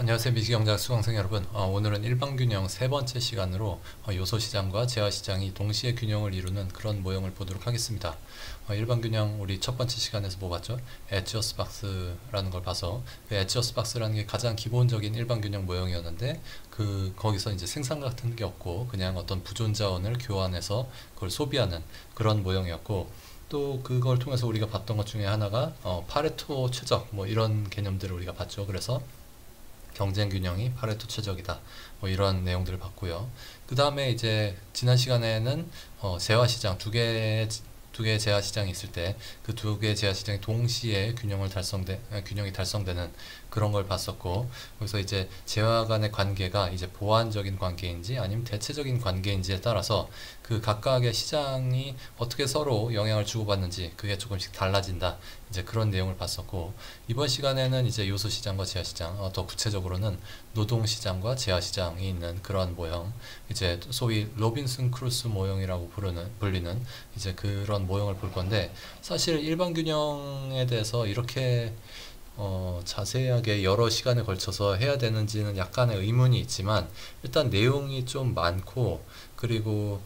안녕하세요. 미시경제학 수강생 여러분. 오늘은 일반균형 세 번째 시간으로 요소시장과 재화시장이 동시에 균형을 이루는 그런 모형을 보도록 하겠습니다. 일반균형 우리 첫 번째 시간에서 뭐 봤죠? 에치어스 박스라는 걸 봐서 그 에치어스 박스라는 게 가장 기본적인 일반균형 모형이었는데 거기서 이제 생산 같은 게 없고 그냥 어떤 부존 자원을 교환해서 그걸 소비하는 그런 모형이었고, 또 그걸 통해서 우리가 봤던 것 중에 하나가 파레토 최적 뭐 이런 개념들을 우리가 봤죠. 그래서 경쟁 균형이 파레토 최적이다. 뭐 이런 내용들을 봤고요. 그 다음에 이제 지난 시간에는 재화 시장 두 개의 재화 시장이 있을 때 그 두 개의 재화 시장이 동시에 균형이 달성되는 그런 걸 봤었고, 그래서 이제 재화 간의 관계가 이제 보완적인 관계인지 아니면 대체적인 관계인지에 따라서 그 각각의 시장이 어떻게 서로 영향을 주고받는지 그게 조금씩 달라진다. 이제 그런 내용을 봤었고, 이번 시간에는 이제 요소 시장과 재화 시장, 더 구체적으로는 노동 시장과 재화 시장이 있는 그런 모형, 이제 소위 로빈슨 크루소 모형이라고 불리는 이제 그런 모형을 볼 건데, 사실 일반 균형에 대해서 이렇게 자세하게 여러 시간에 걸쳐서 해야 되는지는 약간의 의문이 있지만, 일단 내용이 좀 많고, 그리고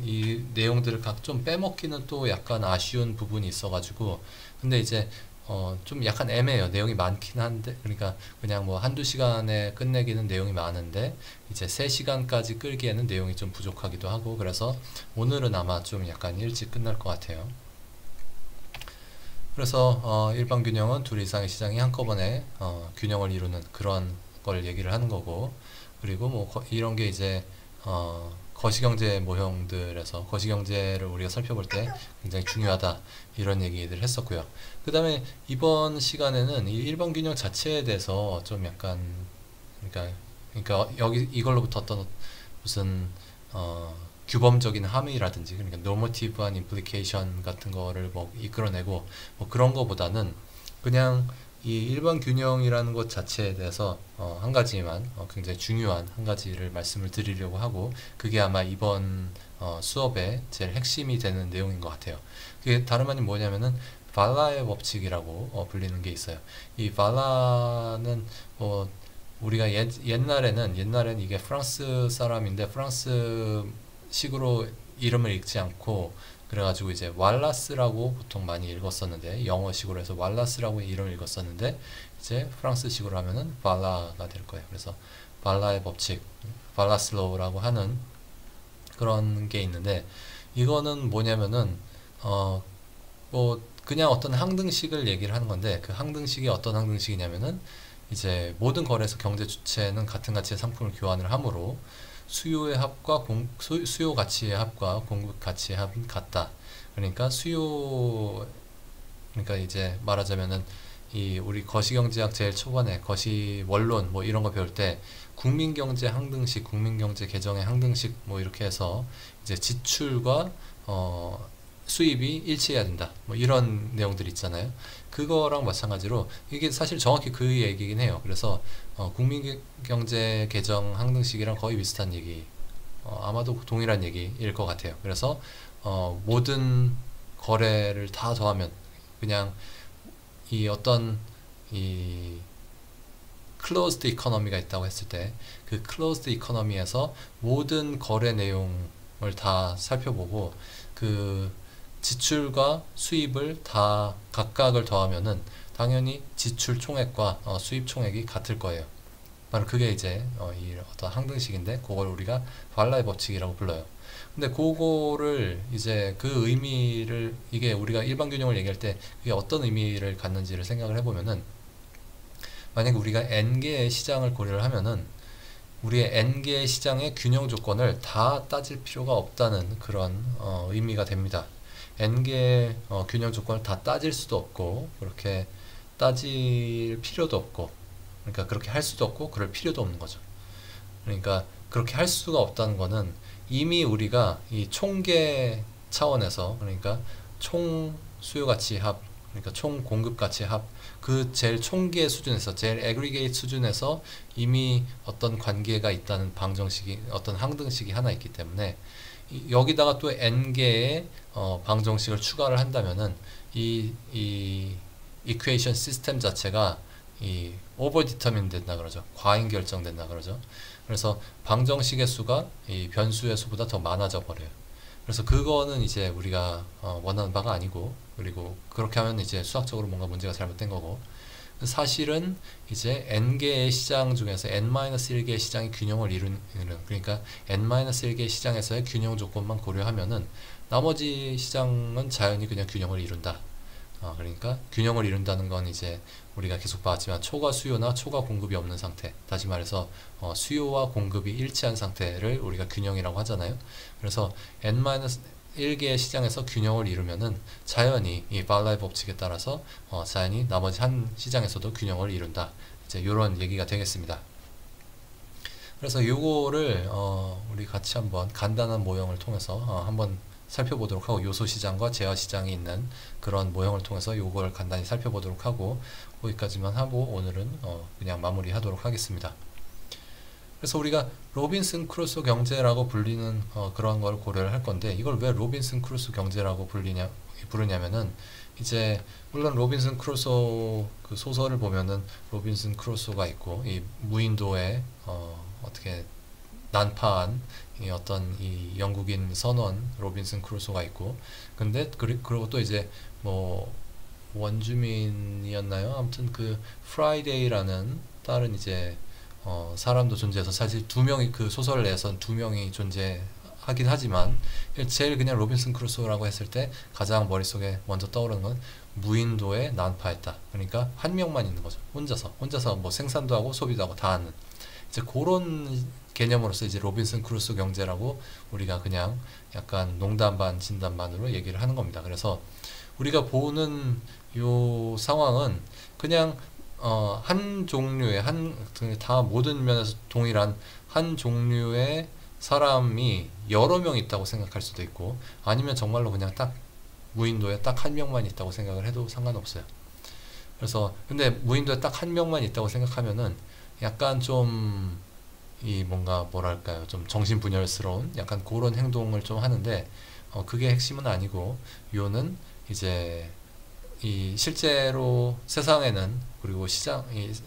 이 내용들을 각 좀 빼먹기는 또 약간 아쉬운 부분이 있어가지고, 근데 이제 좀 약간 애매해요. 내용이 많긴 한데, 그러니까 그냥 뭐 한두 시간에 끝내기는 내용이 많은데 이제 3시간까지 끌기에는 내용이 좀 부족하기도 하고, 그래서 오늘은 아마 좀 약간 일찍 끝날 것 같아요. 그래서 일반 균형은 둘 이상의 시장이 한꺼번에 균형을 이루는 그런 걸 얘기를 하는 거고, 그리고 뭐 이런 게 이제 거시경제 모형들에서 거시경제를 우리가 살펴볼 때 굉장히 중요하다, 이런 얘기들 했었고요. 그 다음에 이번 시간에는 이 일반 균형 자체에 대해서 좀 약간, 그러니까 여기 이걸로부터 어떤 무슨 규범적인 함의라든지, 그러니까 노머티브한 임플리케이션 같은 거를 뭐 이끌어내고 뭐 그런 거보다는 그냥 이 일반 균형이라는 것 자체에 대해서 한 가지만, 굉장히 중요한 한 가지를 말씀을 드리려고 하고, 그게 아마 이번 수업의 제일 핵심이 되는 내용인 것 같아요. 그게 다름 아닌 뭐냐면은 발라의 법칙이라고 불리는 게 있어요. 이 발라는 우리가 옛날에는 이게 프랑스 사람인데 프랑스 식으로 이름을 읽지 않고, 그래가지고 이제 왈라스라고 보통 많이 읽었었는데, 영어식으로 해서 왈라스라고 이름을 읽었었는데, 이제 프랑스식으로 하면은 발라가 될 거예요. 그래서 발라의 법칙, 발라슬로우라고 하는 그런 게 있는데, 이거는 뭐냐면은 뭐 그냥 어떤 항등식을 얘기를 하는 건데, 그 항등식이 어떤 항등식이냐면은 이제 모든 거래에서 경제 주체는 같은 가치의 상품을 교환을 하므로 수요의 합과 수요 가치의 합과 공급 가치의 합은 같다. 그러니까 그러니까 이제 말하자면은 이 우리 거시경제학 제일 초반에 거시 원론 뭐 이런 거 배울 때 국민경제 항등식, 국민경제 개정의 항등식 뭐 이렇게 해서 이제 지출과 수입이 일치해야 된다. 뭐 이런 내용들 있잖아요. 그거랑 마찬가지로 이게 사실 정확히 그 얘기긴 해요. 그래서 국민경제 개정 항등식이랑 거의 비슷한 얘기, 아마도 동일한 얘기일 것 같아요. 그래서 모든 거래를 다 더하면 그냥 이 어떤 이 클로즈드 이코노미가 있다고 했을 때, 그 클로즈드 이코노미에서 모든 거래 내용을 다 살펴보고 그 지출과 수입을 다 각각을 더하면은 당연히 지출 총액과 수입 총액이 같을 거예요. 바로 그게 이제 이 어떤 항등식인데, 그걸 우리가 발라의 법칙이라고 불러요. 근데 그거를 이제 그 의미를, 이게 우리가 일반 균형을 얘기할 때 그게 어떤 의미를 갖는지를 생각을 해보면은, 만약에 우리가 n개의 시장을 고려를 하면은 우리의 n개의 시장의 균형 조건을 다 따질 필요가 없다는 그런 의미가 됩니다. n개의 균형 조건을 다 따질 수도 없고, 그렇게 따질 필요도 없고, 그러니까 그렇게 할 수도 없고 그럴 필요도 없는 거죠. 그러니까 그렇게 할 수가 없다는 거는 이미 우리가 이 총계 차원에서, 그러니까 총 수요 가치 합, 그러니까 총 공급 가치 합, 그 제일 총계 수준에서, 제일 애그리게이트 수준에서 이미 어떤 관계가 있다는 방정식이, 어떤 항등식이 하나 있기 때문에, 여기다가 또 n개의 방정식을 추가를 한다면은 이 이퀘이션 시스템 자체가 이 오버 디터민 된다 그러죠. 과잉 결정된다 그러죠. 그래서 방정식의 수가 이 변수의 수보다 더 많아져 버려요. 그래서 그거는 이제 우리가 원하는 바가 아니고, 그리고 그렇게 하면 이제 수학적으로 뭔가 문제가 잘못된 거고, 사실은 이제 n개의 시장 중에서 n-1개의 시장이 균형을 이루는, 그러니까 n-1개의 시장에서의 균형 조건만 고려하면은 나머지 시장은 자연히 그냥 균형을 이룬다. 그러니까 균형을 이룬다는 건 이제 우리가 계속 봤지만 초과 수요나 초과 공급이 없는 상태, 다시 말해서 수요와 공급이 일치한 상태를 우리가 균형이라고 하잖아요. 그래서 n-1개의 시장에서 균형을 이루면은 자연히 이 발라의 법칙에 따라서 자연히 나머지 한 시장에서도 균형을 이룬다. 이제 이런 얘기가 되겠습니다. 그래서 요거를 우리 같이 한번 간단한 모형을 통해서 한번 살펴보도록 하고, 요소 시장과 제어 시장이 있는 그런 모형을 통해서 요걸 간단히 살펴보도록 하고, 거기까지만 하고 오늘은 그냥 마무리하도록 하겠습니다. 그래서 우리가 로빈슨 크루소 경제라고 불리는 그런 걸 고려를 할 건데, 이걸 왜 로빈슨 크루소 경제라고 부르냐면은 이제 물론 로빈슨 크루소 그 소설을 보면은 로빈슨 크루소가 있고, 이 무인도에 어떻게 난파한 이 어떤 이 영국인 선원 로빈슨 크루소가 있고, 근데 그리고 또 이제 뭐 원주민이었나요? 아무튼 그 프라이데이라는 다른 이제 사람도 존재해서, 사실 두 명이 그 소설 내에선 두 명이 존재하긴 하지만 제일 그냥 로빈슨 크루소라고 했을 때 가장 머릿속에 먼저 떠오르는 건 무인도에 난파했다. 그러니까 한 명만 있는 거죠. 혼자서 뭐 생산도 하고 소비도 하고 다 하는, 이제 그런 개념으로서 이제 로빈슨 크루소 경제라고 우리가 그냥 약간 농담 반 진담 반으로 얘기를 하는 겁니다. 그래서 우리가 보는 요 상황은 그냥 한 종류의 다 모든 면에서 동일한 한 종류의 사람이 여러 명 있다고 생각할 수도 있고, 아니면 정말로 그냥 딱 무인도에 딱 한 명만 있다고 생각을 해도 상관없어요. 그래서 근데 무인도에 딱 한 명만 있다고 생각하면은 약간 좀 이 뭔가 뭐랄까요, 좀 정신분열스러운 약간 그런 행동을 좀 하는데, 그게 핵심은 아니고, 요는 이제 이 실제로 세상에는, 그리고 이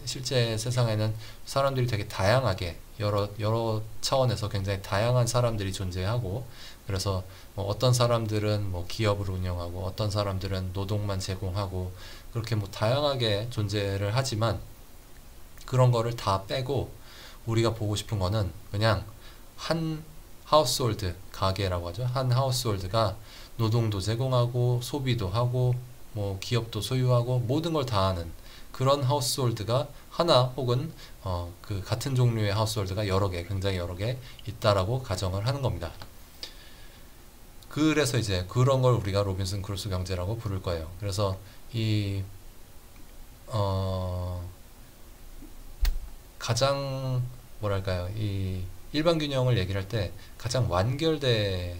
실제 세상에는 사람들이 되게 다양하게 여러 차원에서 굉장히 다양한 사람들이 존재하고, 그래서 뭐 어떤 사람들은 뭐 기업을 운영하고, 어떤 사람들은 노동만 제공하고, 그렇게 뭐 다양하게 존재를 하지만, 그런 거를 다 빼고 우리가 보고 싶은 거는 그냥 한 하우스홀드, 가게라고 하죠. 한 하우스홀드가 노동도 제공하고 소비도 하고 뭐 기업도 소유하고 모든 걸 다 하는 그런 하우스홀드가 하나, 혹은 그 같은 종류의 하우스홀드가 여러 개, 굉장히 여러 개 있다라고 가정을 하는 겁니다. 그래서 이제 그런 걸 우리가 로빈슨 크루소 경제라고 부를 거예요. 그래서 이 가장 뭐랄까요, 이 일반 균형을 얘기를 할 때 가장 완결돼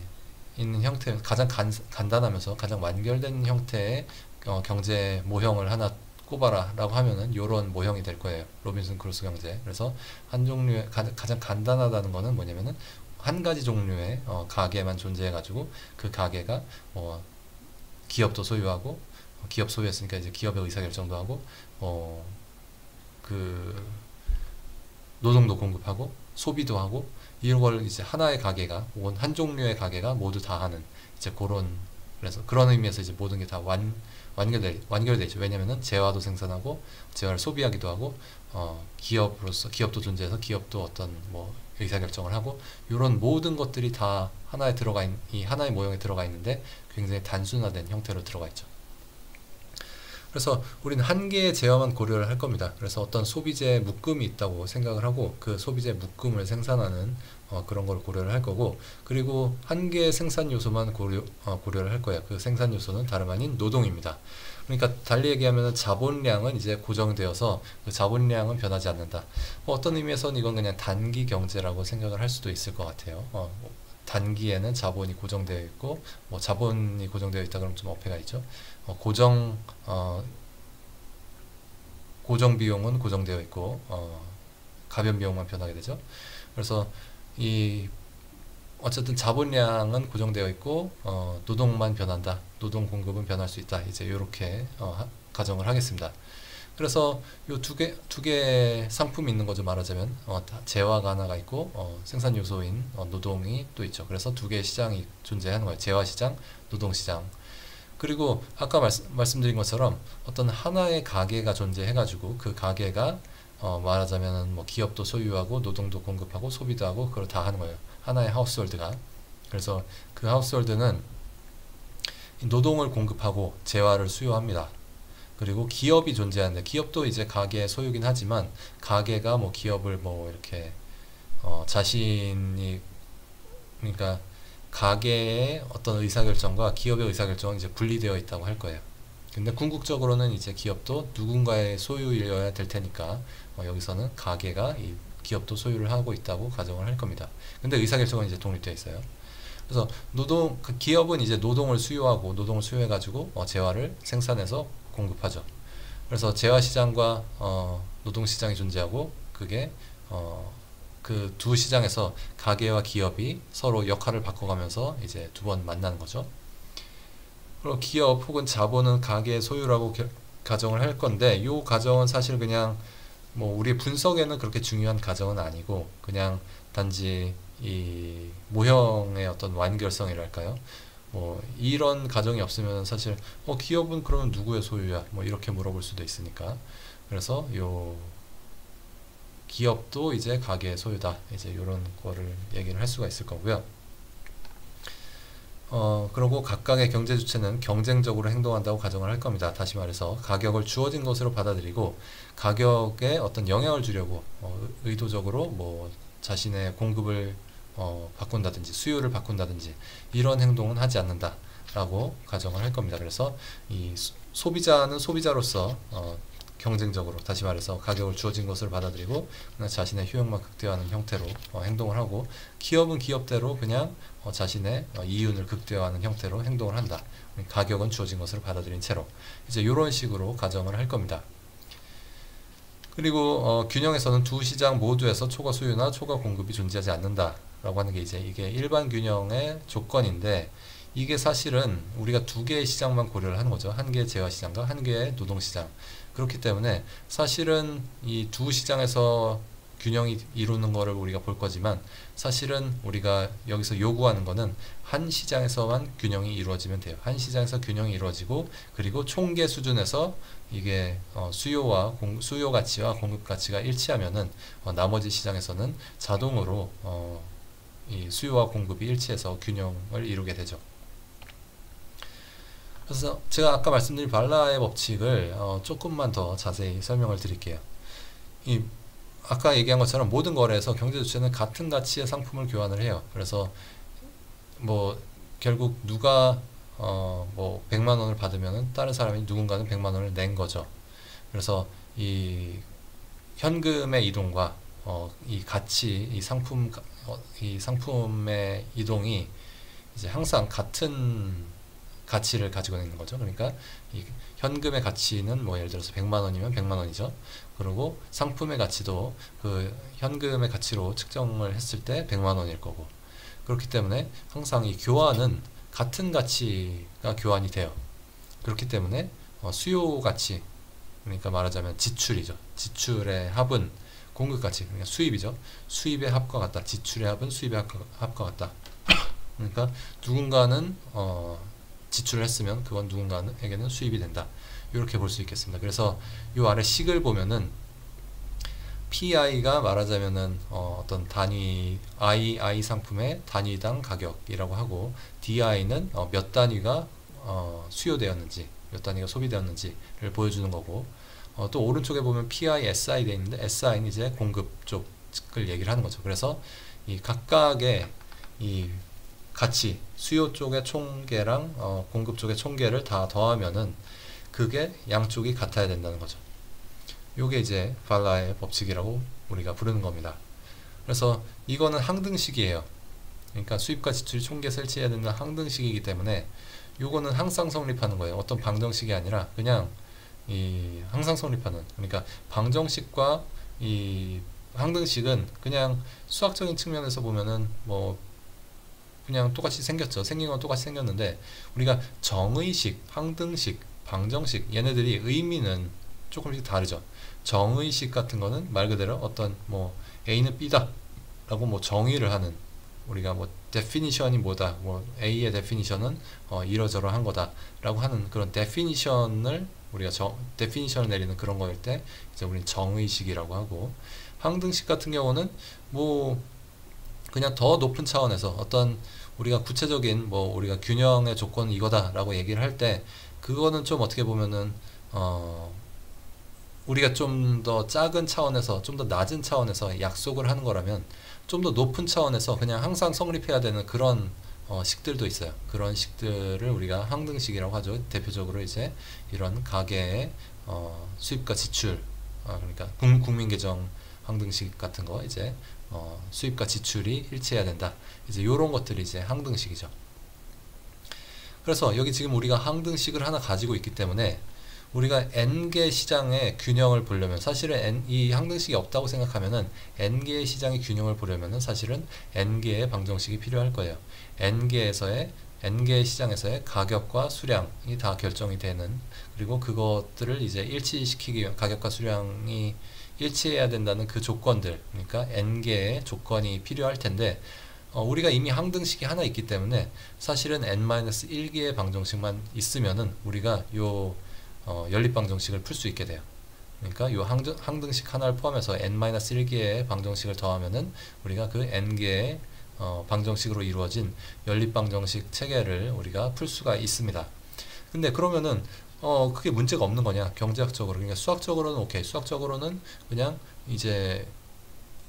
있는 형태, 가장 간단하면서 가장 완결된 형태의 경제 모형을 하나 꼽아라 라고 하면은 요런 모형이 될 거예요. 로빈슨 크루소 경제. 그래서 한 종류의 가장 간단하다는 거는 뭐냐면은 한 가지 종류의 가게만 존재해 가지고, 그 가게가 기업도 소유하고, 기업 소유했으니까 이제 기업의 의사결정도 하고, 그 노동도 공급하고 소비도 하고, 이런 걸 이제 하나의 가게가, 한 종류의 가게가 모두 다 하는 이제 그런, 그래서 그런 의미에서 이제 모든 게 다 완결돼 있죠. 왜냐면은 재화도 생산하고 재화를 소비하기도 하고, 기업도 존재해서 기업도 어떤 뭐 의사결정을 하고, 이런 모든 것들이 다 하나에 이 하나의 모형에 들어가 있는데 굉장히 단순화된 형태로 들어가 있죠. 그래서 우리는 한 개의 제어만 고려를 할 겁니다. 그래서 어떤 소비재 묶음이 있다고 생각을 하고, 그 소비재 묶음을 생산하는 그런 걸 고려를 할 거고, 그리고 한 개의 생산 요소만 고려를 할 거예요. 그 생산 요소는 다름 아닌 노동입니다. 그러니까 달리 얘기하면 자본량은 이제 고정되어서 그 자본량은 변하지 않는다. 어떤 의미에서는 이건 그냥 단기 경제라고 생각을 할 수도 있을 것 같아요. 단기에는 자본이 고정되어 있고, 뭐 자본이 고정되어 있다 그러면 좀 어폐가 있죠. 고정 비용은 고정되어 있고, 가변 비용만 변하게 되죠. 그래서 어쨌든 자본량은 고정되어 있고, 노동만 변한다. 노동 공급은 변할 수 있다. 이제 이렇게 가정을 하겠습니다. 그래서 요 두 개 상품이 있는 거죠. 말하자면 재화가 하나가 있고 생산 요소인 노동이 또 있죠. 그래서 두 개의 시장이 존재하는 거예요. 재화 시장, 노동 시장. 그리고 아까 말씀드린 것처럼 어떤 하나의 가게가 존재해가지고 그 가게가 말하자면 뭐 기업도 소유하고 노동도 공급하고 소비도 하고 그걸 다 하는 거예요. 하나의 하우스홀드가. 그래서 그 하우스홀드는 노동을 공급하고 재화를 수요합니다. 그리고 기업이 존재하는데 기업도 이제 가게의 소유긴 하지만 가게가 뭐 기업을 뭐 이렇게 자신이 그러니까 가게의 어떤 의사결정과 기업의 의사결정은 이제 분리되어 있다고 할 거예요. 근데 궁극적으로는 이제 기업도 누군가의 소유여야 될 테니까 여기서는 가게가 이 기업도 소유를 하고 있다고 가정을 할 겁니다. 근데 의사결정은 이제 독립되어 있어요. 그래서 그 기업은 이제 노동을 수요하고 노동을 수요해가지고 재화를 생산해서 공급하죠. 그래서 재화 시장과 노동 시장이 존재하고 그게 그 두 시장에서 가게와 기업이 서로 역할을 바꿔가면서 이제 두 번 만나는 거죠. 그리고 기업 혹은 자본은 가게의 소유라고 가정을 할 건데 이 가정은 사실 그냥 뭐 우리 분석에는 그렇게 중요한 가정은 아니고 그냥 단지 이 모형의 어떤 완결성이랄까요? 뭐 이런 가정이 없으면 사실 기업은 그러면 누구의 소유야? 뭐 이렇게 물어볼 수도 있으니까 그래서 요 기업도 이제 가게의 소유다. 이제 이런 거를 얘기를 할 수가 있을 거고요. 그리고 각각의 경제 주체는 경쟁적으로 행동한다고 가정을 할 겁니다. 다시 말해서 가격을 주어진 것으로 받아들이고 가격에 어떤 영향을 주려고 의도적으로 뭐 자신의 공급을 바꾼다든지 수요를 바꾼다든지 이런 행동은 하지 않는다라고 가정을 할 겁니다. 그래서 이 소비자는 소비자로서 경쟁적으로 다시 말해서 가격을 주어진 것을 받아들이고 그냥 자신의 효용만 극대화하는 형태로 행동을 하고 기업은 기업대로 그냥 자신의 이윤을 극대화하는 형태로 행동을 한다. 가격은 주어진 것을 받아들인 채로 이제 이런 식으로 가정을 할 겁니다. 그리고 균형에서는 두 시장 모두에서 초과 수요나 초과 공급이 존재하지 않는다라고 하는 게 이제 이게 일반 균형의 조건인데 이게 사실은 우리가 두 개의 시장만 고려를 하는 거죠. 한 개의 재화 시장과 한 개의 노동 시장. 그렇기 때문에 사실은 이 두 시장에서 균형이 이루는 거를 우리가 볼 거지만 사실은 우리가 여기서 요구하는 거는 한 시장에서만 균형이 이루어지면 돼요. 한 시장에서 균형이 이루어지고 그리고 총계 수준에서 이게 수요 가치와 공급 가치가 일치하면은 나머지 시장에서는 자동으로 이 수요와 공급이 일치해서 균형을 이루게 되죠. 그래서 제가 아까 말씀드린 발라의 법칙을 조금만 더 자세히 설명을 드릴게요. 이 아까 얘기한 것처럼 모든 거래에서 경제 주체는 같은 가치의 상품을 교환을 해요. 그래서 뭐 결국 누가 뭐 100만 원을 받으면은 다른 사람이 누군가는 100만 원을 낸 거죠. 그래서 이 현금의 이동과 이 가치, 이 상품의 이동이 이제 항상 같은 가치를 가지고 있는 거죠. 그러니까 이 현금의 가치는 뭐 예를 들어서 100만 원이면 100만 원이죠. 그리고 상품의 가치도 그 현금의 가치로 측정을 했을 때 100만 원일 거고. 그렇기 때문에 항상 이 교환은 같은 가치가 교환이 돼요. 그렇기 때문에 수요 가치, 그러니까 말하자면 지출이죠. 지출의 합은 공급 가치, 그러니까 수입이죠. 수입의 합과 같다. 지출의 합은 수입의 합과 같다. 그러니까 누군가는 지출을 했으면 그건 누군가에게는 수입이 된다. 이렇게 볼 수 있겠습니다. 그래서 이 아래 식을 보면은 PI가 말하자면은 어떤 단위 I 상품의 단위당 가격이라고 하고 DI는 몇 단위가 수요되었는지 몇 단위가 소비되었는지를 보여주는 거고 또 오른쪽에 보면 PI, SI 되어 있는데 SI는 이제 공급 쪽을 얘기를 하는 거죠. 그래서 이 각각의 이 가치, 수요 쪽의 총계랑 공급 쪽의 총계를 다 더하면은 그게 양쪽이 같아야 된다는 거죠. 요게 이제 발라의 법칙이라고 우리가 부르는 겁니다. 그래서 이거는 항등식이에요. 그러니까 수입과 지출이 총계에서 일치해야 되는 항등식이기 때문에 요거는 항상 성립하는 거예요. 어떤 방정식이 아니라 그냥 이 항상 성립하는, 그러니까 방정식과 이 항등식은 그냥 수학적인 측면에서 보면은 뭐 그냥 똑같이 생겼죠. 생긴 건 똑같이 생겼는데 우리가 정의식, 항등식, 방정식 얘네들이 의미는 조금씩 다르죠. 정의식 같은 거는 말 그대로 어떤 뭐 A는 B다 라고 뭐 정의를 하는, 우리가 뭐 definition이 뭐다, 뭐 A의 definition은 이러저러한 거다 라고 하는 그런 definition을 우리가 definition을 내리는 그런 거일 때 이제 우리는 정의식이라고 하고, 항등식 같은 경우는 뭐 그냥 더 높은 차원에서 어떤 우리가 구체적인 뭐 우리가 균형의 조건은 이거다 라고 얘기를 할 때, 그거는 좀 어떻게 보면은 우리가 좀 더 작은 차원에서, 좀 더 낮은 차원에서 약속을 하는 거라면, 좀 더 높은 차원에서 그냥 항상 성립해야 되는 그런 식들도 있어요. 그런 식들을 우리가 항등식이라고 하죠. 대표적으로 이제 이런 가계의 수입과 지출, 그러니까 국민계정 항등식 같은 거, 이제 수입과 지출이 일치해야 된다, 이제 이런 것들이 이제 항등식이죠. 그래서 여기 지금 우리가 항등식을 하나 가지고 있기 때문에 우리가 n개 시장의 균형을 보려면, 사실은 이 항등식이 없다고 생각하면은 n개의 시장의 균형을 보려면은 사실은 n개의 방정식이 필요할 거예요. n개의 시장에서의 가격과 수량이 다 결정이 되는, 그리고 그것들을 이제 일치시키기 위한, 가격과 수량이 일치해야 된다는 그 조건들, 그러니까 n개의 조건이 필요할 텐데, 우리가 이미 항등식이 하나 있기 때문에 사실은 n-1개의 방정식만 있으면은 우리가 요 연립방정식을 풀 수 있게 돼요. 그러니까 이 항등식 하나를 포함해서 n-1개의 방정식을 더하면은 우리가 그 n개의 방정식으로 이루어진 연립방정식 체계를 우리가 풀 수가 있습니다. 근데 그러면은 그게 문제가 없는 거냐, 경제학적으로. 그러니까 수학적으로는 오케이, 수학적으로는 그냥 이제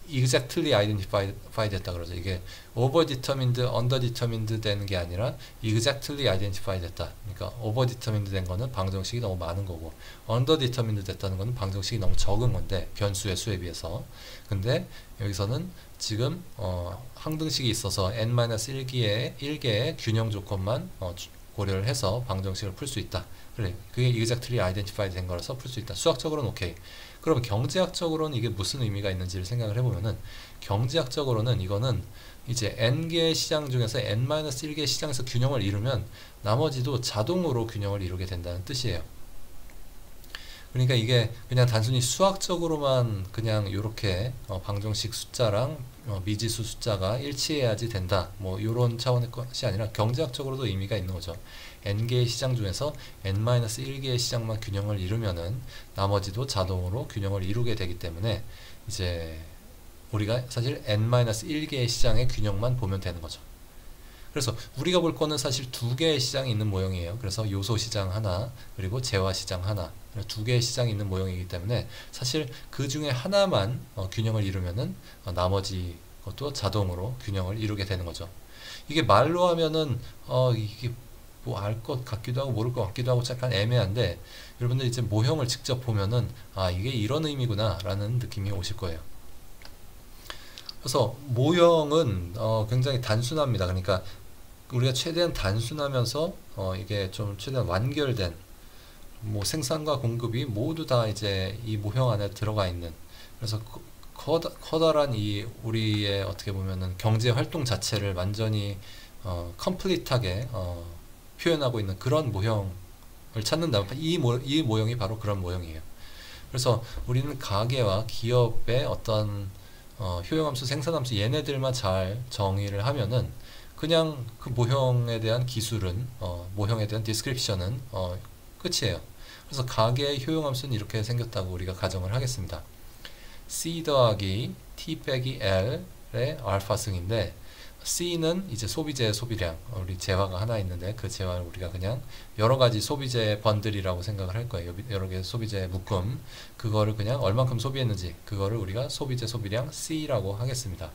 exactly identify 됐다 그러죠. 이게 overdetermined, underdetermined 되는 게 아니라 exactly identify 됐다. 그러니까 overdetermined 된 거는 방정식이 너무 많은 거고, underdetermined 됐다는 거는 방정식이 너무 적은 건데, 변수의 수에 비해서. 근데 여기서는 지금 항등식이 있어서 n-1개의 균형 조건만 고려를 해서 방정식을 풀 수 있다. 그래, 그게 exactly identify 된 거라서 풀 수 있다. 수학적으로는 오케이. 그럼 경제학적으로는 이게 무슨 의미가 있는지를 생각을 해보면은, 경제학적으로는 이거는 이제 n개의 시장 중에서 n-1개의 시장에서 균형을 이루면 나머지도 자동으로 균형을 이루게 된다는 뜻이에요. 그러니까 이게 그냥 단순히 수학적으로만 그냥 이렇게 방정식 숫자랑 미지수 숫자가 일치해야지 된다, 뭐 이런 차원의 것이 아니라 경제학적으로도 의미가 있는 거죠. n개의 시장 중에서 n-1개의 시장만 균형을 이루면은 나머지도 자동으로 균형을 이루게 되기 때문에 이제 우리가 사실 n-1개의 시장의 균형만 보면 되는 거죠. 그래서 우리가 볼 거는 사실 두 개의 시장이 있는 모형이에요. 그래서 요소 시장 하나, 그리고 재화 시장 하나, 두 개의 시장이 있는 모형이기 때문에 사실 그 중에 하나만 균형을 이루면은 나머지 것도 자동으로 균형을 이루게 되는 거죠. 이게 말로 하면은 이게 뭐 알 것 같기도 하고 모를 것 같기도 하고 약간 애매한데, 여러분들 이제 모형을 직접 보면은 이게 이런 의미구나 라는 느낌이 오실 거예요. 그래서 모형은 굉장히 단순합니다. 그러니까 우리가 최대한 단순하면서 이게 좀 최대한 완결된, 뭐 생산과 공급이 모두 다 이제 이 모형 안에 들어가 있는, 그래서 커다란 이 우리의 어떻게 보면은 경제 활동 자체를 완전히 컴플리트하게 표현하고 있는 그런 모형을 찾는다면 이 모형이 바로 그런 모형이에요. 그래서 우리는 가계와 기업의 어떤 효용함수, 생산함수 얘네들만 잘 정의를 하면은 그냥 그 모형에 대한 기술은 모형에 대한 디스크립션은 끝이에요. 그래서 가계의 효용함수는 이렇게 생겼다고 우리가 가정을 하겠습니다. C 더하기 T 빼기 L의 알파승인데, C는 이제 소비재 소비량, 우리 재화가 하나 있는데 그 재화를 우리가 그냥 여러 가지 소비재 번들이라고 생각을 할 거예요. 여러 개의 소비재 묶음, 그거를 그냥 얼만큼 소비했는지 그거를 우리가 소비재 소비량 C라고 하겠습니다.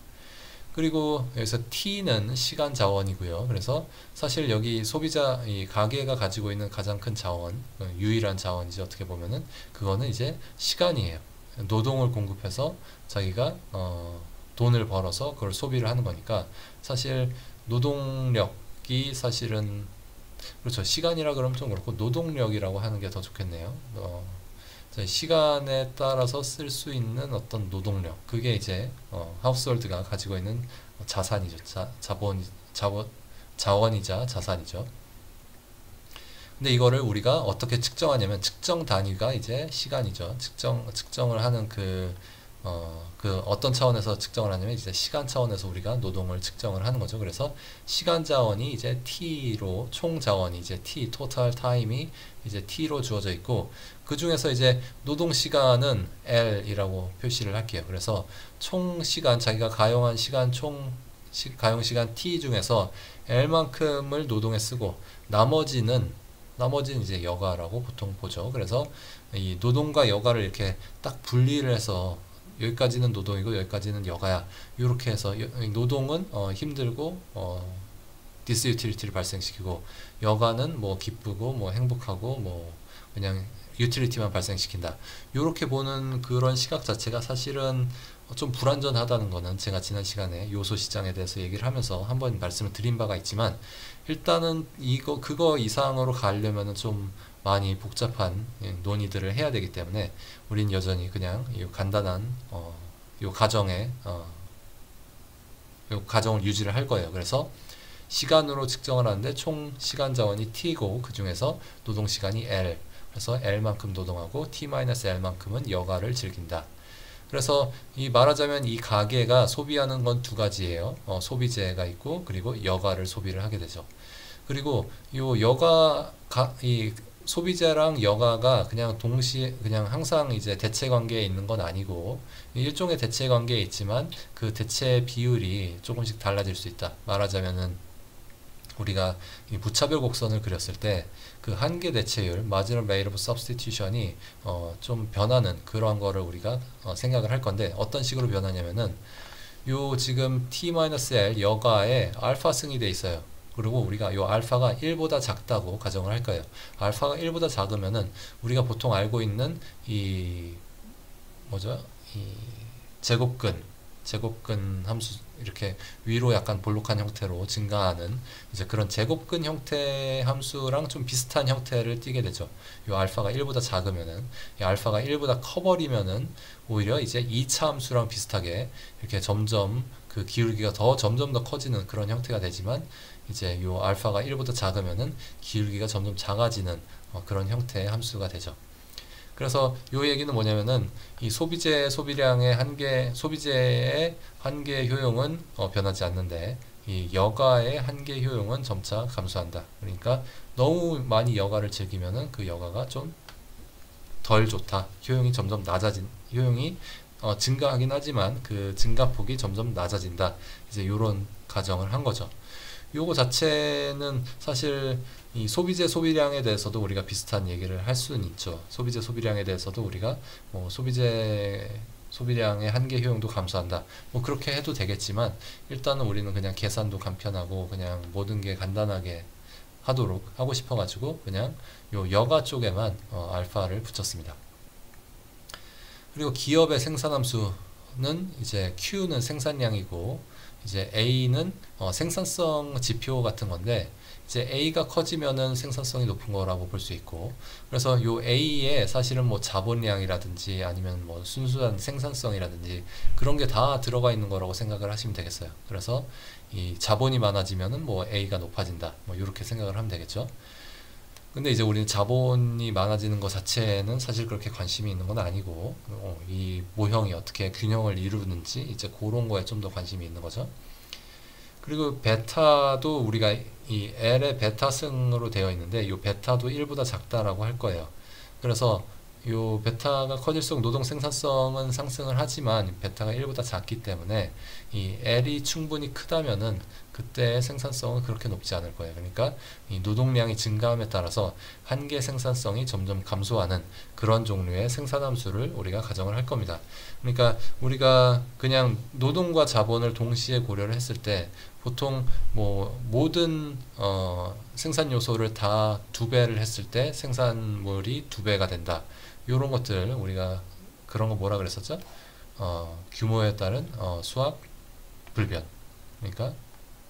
그리고 여기서 T는 시간 자원이고요. 그래서 사실 여기 소비자, 이 가게가 가지고 있는 가장 큰 자원, 유일한 자원이죠. 어떻게 보면은 그거는 이제 시간이에요. 노동을 공급해서 자기가 돈을 벌어서 그걸 소비를 하는 거니까, 사실 노동력이 사실은, 그렇죠, 시간이라 그러면 좀 그렇고 노동력이라고 하는 게 더 좋겠네요. 시간에 따라서 쓸 수 있는 어떤 노동력, 그게 이제 하우스홀드가 가지고 있는 자산이죠. 자원이자 자산이죠. 근데 이거를 우리가 어떻게 측정하냐면 측정 단위가 이제 시간이죠. 측정을 하는 그 어떤 차원에서 측정을 하냐면 이제 시간 차원에서 우리가 노동을 측정을 하는 거죠. 그래서 시간 자원이 이제 T로 총 자원이 이제 T, 토탈 타임이 이제 T로 주어져 있고 그 중에서 이제 노동 시간은 L이라고 표시를 할게요. 그래서 총 시간 자기가 가용한 시간 가용 시간 T 중에서 L만큼을 노동에 쓰고 나머지는 이제 여가라고 보통 보죠. 그래서 이 노동과 여가를 이렇게 딱 분리를 해서 여기까지는 노동이고 여기까지는 여가야. 이렇게 해서 노동은 힘들고 디스유틸리티를 발생시키고 여가는 뭐 기쁘고 뭐 행복하고 뭐 그냥 유틸리티만 발생시킨다. 이렇게 보는 그런 시각 자체가 사실은 좀 불완전하다는 거는 제가 지난 시간에 요소 시장에 대해서 얘기를 하면서 한번 말씀을 드린 바가 있지만 일단은 그거 이상으로 가려면은 좀 많이 복잡한 논의들을 해야 되기 때문에 우린 여전히 그냥 이 간단한 요 가정을 유지를 할 거예요. 그래서 시간으로 측정을 하는데 총 시간 자원이 T고 그 중에서 노동 시간이 L. 그래서 L만큼 노동하고 T-L만큼은 여가를 즐긴다. 그래서 말하자면 이 가계가 소비하는 건 두 가지예요. 소비재가 있고 그리고 여가를 소비를 하게 되죠. 그리고 이 소비재랑 여가가 그냥 동시에 그냥 항상 이제 대체 관계에 있는 건 아니고 일종의 대체 관계에 있지만 그 대체 비율이 조금씩 달라질 수 있다. 말하자면은 우리가 이 무차별 곡선을 그렸을 때 그 한계 대체율, marginal rate of substitution이 좀 변하는 그런 거를 우리가 생각을 할 건데 어떤 식으로 변하냐면은 요 지금 T-L 여가에 알파 승이 돼 있어요. 그리고 우리가 요 알파가 1보다 작다고 가정을 할 거예요. 알파가 1보다 작으면은 우리가 보통 알고 있는 이 제곱근 함수 이렇게 위로 약간 볼록한 형태로 증가하는 이제 그런 제곱근 형태 함수랑 좀 비슷한 형태를 띠게 되죠. 요 알파가 1보다 작으면은 이 알파가 1보다 커버리면은 오히려 이제 2차 함수랑 비슷하게 이렇게 점점 그 기울기가 점점 더 커지는 그런 형태가 되지만 이제 요 알파가 1보다 작으면은 기울기가 점점 작아지는 그런 형태의 함수가 되죠. 그래서 요 얘기는 뭐냐면은 이 소비재의 한계 효용은 변하지 않는데 이 여가의 한계 효용은 점차 감소한다. 그러니까 너무 많이 여가를 즐기면은 그 여가가 좀 덜 좋다. 효용이 증가하긴 하지만 그 증가폭이 점점 낮아진다. 이제 요런 가정을 한 거죠. 요거 자체는 사실 이 소비재 소비량에 대해서도 우리가 비슷한 얘기를 할 수는 있죠. 소비재 소비량에 대해서도 우리가 뭐 소비재 소비량의 한계 효용도 감소한다. 뭐 그렇게 해도 되겠지만 일단은 우리는 그냥 계산도 간편하고 그냥 모든 게 간단하게 하고 싶어가지고 그냥 요 여가 쪽에만 알파를 붙였습니다. 그리고 기업의 생산함수는 이제 Q는 생산량이고 이제 A는 생산성 지표 같은 건데 이제 A가 커지면은 생산성이 높은 거라고 볼 수 있고 그래서 요 A에 사실은 뭐 자본량이라든지 아니면 뭐 순수한 생산성이라든지 그런 게 다 들어가 있는 거라고 생각을 하시면 되겠어요. 그래서 이 자본이 많아지면은 뭐 A가 높아진다. 뭐 이렇게 생각을 하면 되겠죠. 근데 이제 우리는 자본이 많아지는 것 자체는 사실 그렇게 관심이 있는 건 아니고 이 모형이 어떻게 균형을 이루는지 이제 그런 거에 좀 더 관심이 있는 거죠. 그리고 베타도 우리가 이 L의 베타승으로 되어 있는데 이 베타도 1보다 작다라고 할 거예요. 그래서 이 베타가 커질수록 노동 생산성은 상승을 하지만 베타가 1보다 작기 때문에 이 L이 충분히 크다면은 그때의 생산성은 그렇게 높지 않을 거예요. 그러니까 이 노동량이 증가함에 따라서 한계 생산성이 점점 감소하는 그런 종류의 생산함수를 우리가 가정을 할 겁니다. 그러니까 우리가 그냥 노동과 자본을 동시에 고려를 했을 때 보통 뭐 모든 생산 요소를 다 2배를 했을 때 생산물이 2배가 된다. 이런 것들 우리가 그런 거 뭐라 그랬었죠? 규모에 따른 수학 불변. 그러니까